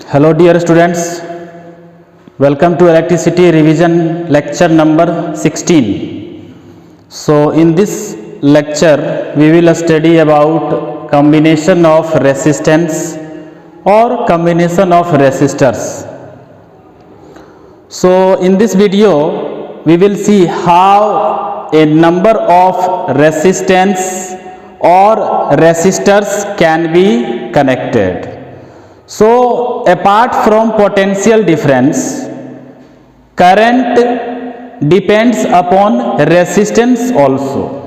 Hello dear students, welcome to electricity revision lecture number 16. So in this lecture we will study about combination of resistance or combination of resistors. So in this video we will see how a number of resistance or resistors can be connected. So apart from potential difference, current depends upon resistance also.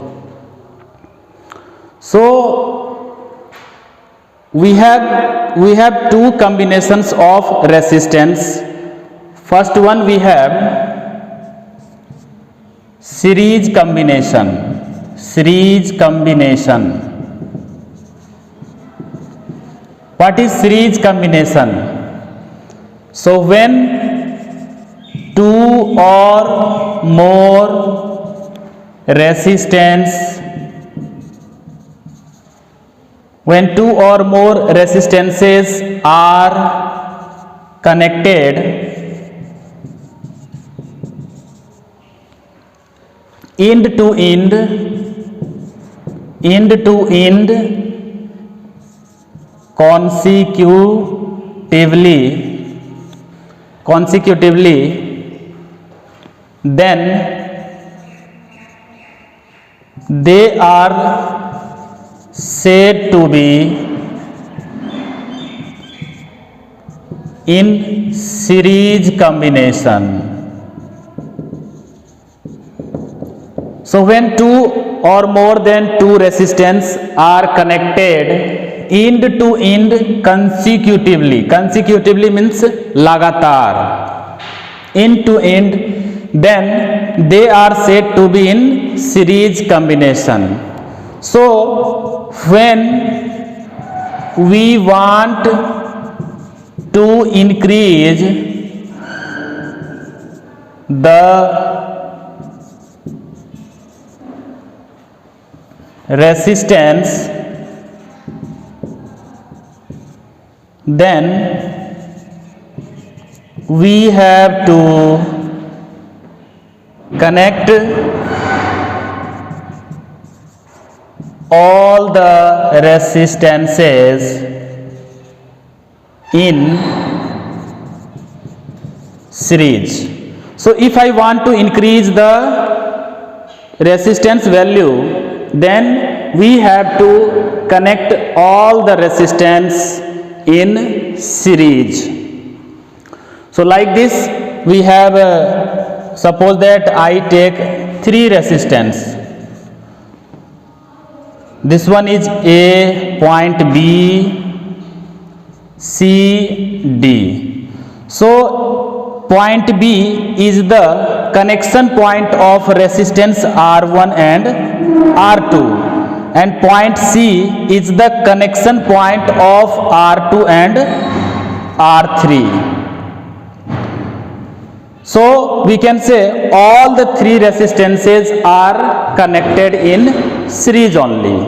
So we have two combinations of resistance. First one we have series combination. What is series combination? So when two or more resistances are connected end to end consecutively, then they are said to be in series combination. So when two or more than two resistance are connected end to end consecutively means लगातार, end to end, then they are said to be in series combination. So when we want to increase the resistance, then we have to connect all the resistances in series. So if I want to increase the resistance value, then we have to connect all the resistance in series. So like this we have suppose that I take three resistance. This one is A, point B, C, D. So point B is the connection point of resistance R1 and R2, and point C is the connection point of R2 and R3. So we can say all the three resistances are connected in series only.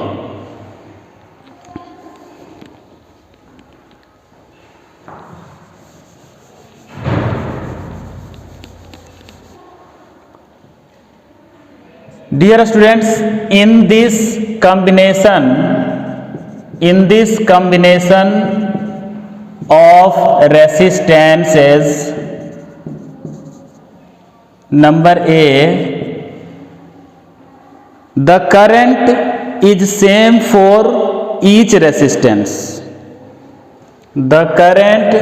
Dear students, in this combination of resistances, number A, the current is same for each resistance. The current,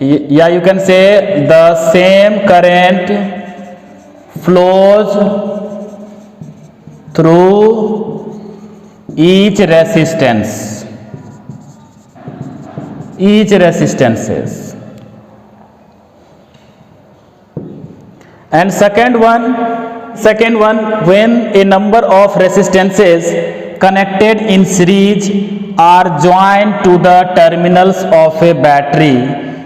you can say the same current flows through each resistances. And second one, when a number of resistances connected in series are joined to the terminals of a battery,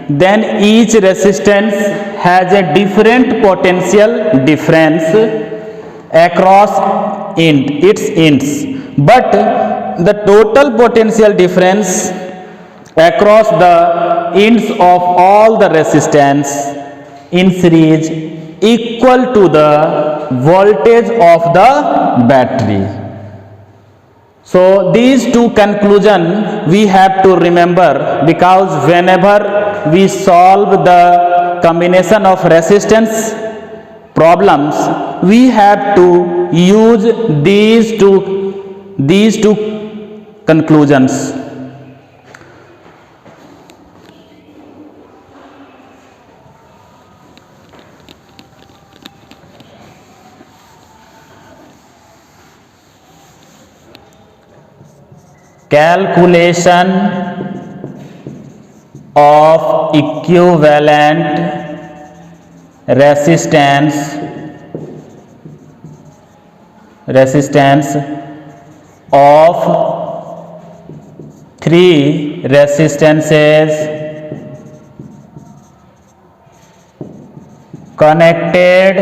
then each resistance has a different potential difference across its ends, but the total potential difference across the ends of all the resistance in series equal to the voltage of the battery. So these two conclusion we have to remember, because whenever we solve the combination of resistance problems, we have to use these two conclusions. Calculation of equivalent resistance of three resistances connected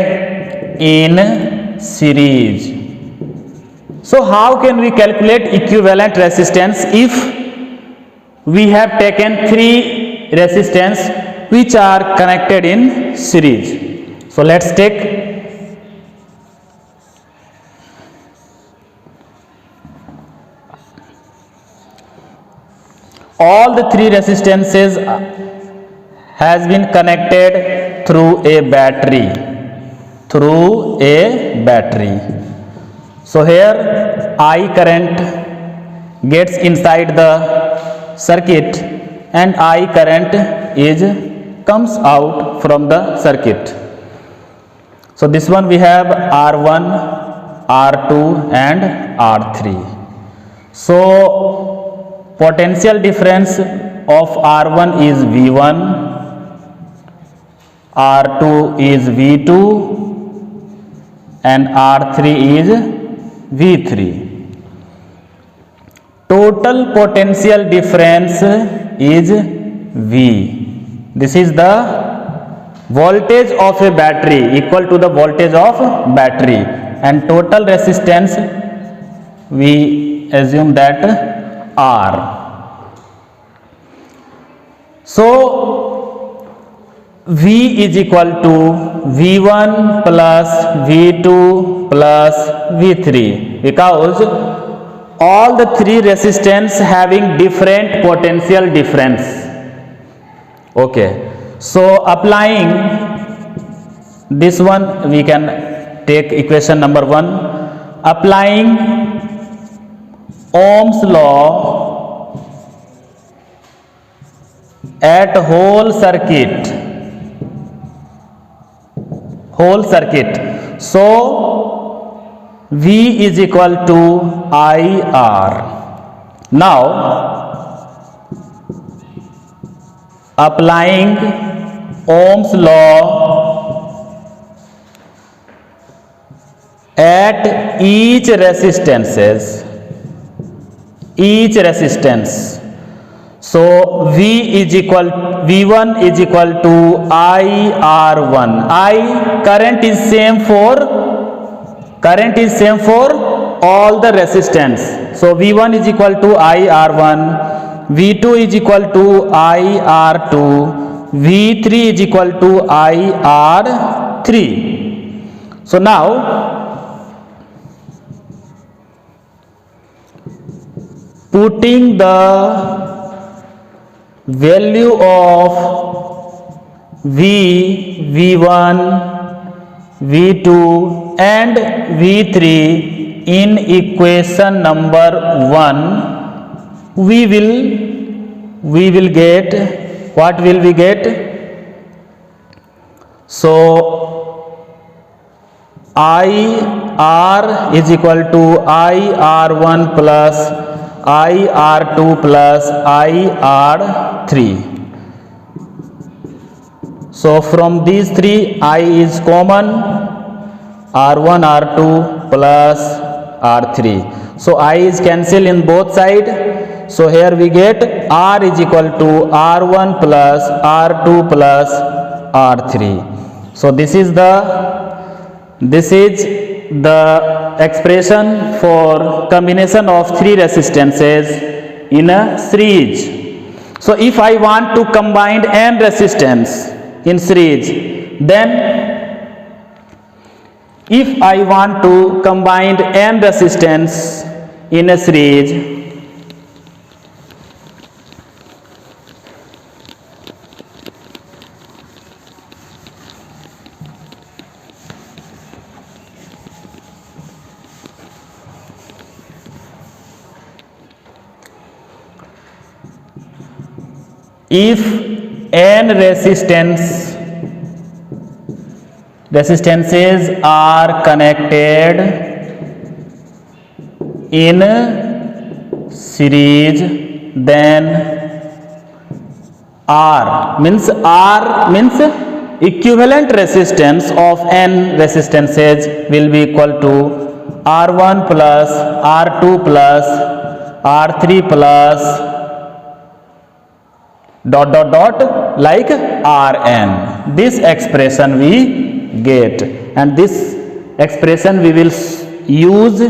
in series. So how can we calculate equivalent resistance if we have taken three resistance which are connected in series? So let's take all the three resistances has been connected through a battery. So here I current gets inside the circuit and I current comes out from the circuit. So this one we have R1, R2 and R3. So potential difference of R1 is V1, R2 is V2 and R3 is V3. Total potential difference is V. This is the voltage of a battery, equal to the voltage of battery, and total resistance we assume that R. So V is equal to V1 plus V2 plus V3, because all the three resistance having different potential difference. Okay, so applying this one, we can take equation number 1. Applying Ohm's law at whole circuit. So V is equal to IR. Now applying Ohm's law at each resistance. So V1 is equal to IR1. Current is same for all the resistance. So V1 is equal to IR1, V2 is equal to IR2, V3 is equal to IR3. So now putting the value of V1, V2 and V3 in equation number 1, we will get, what will we get? So IR is equal to IR1 plus IR2 plus IR3. So from these three, I is common, R1, R2 plus R3. So I is cancelled in both sides. So here we get R is equal to R1 plus R2 plus R3. So this is the expression for combination of three resistances in a series. So if I want to combine n resistance in series, then if I want to combine n resistance in a series, if n resistances are connected in series, then R means equivalent resistance of n resistances will be equal to R1 plus R2 plus R3 plus dot dot dot like Rn. This expression we get, and this expression we will use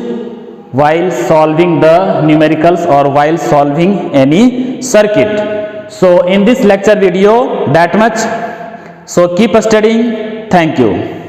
while solving the numericals or while solving any circuit. So in this lecture video, that much. So keep studying. Thank you.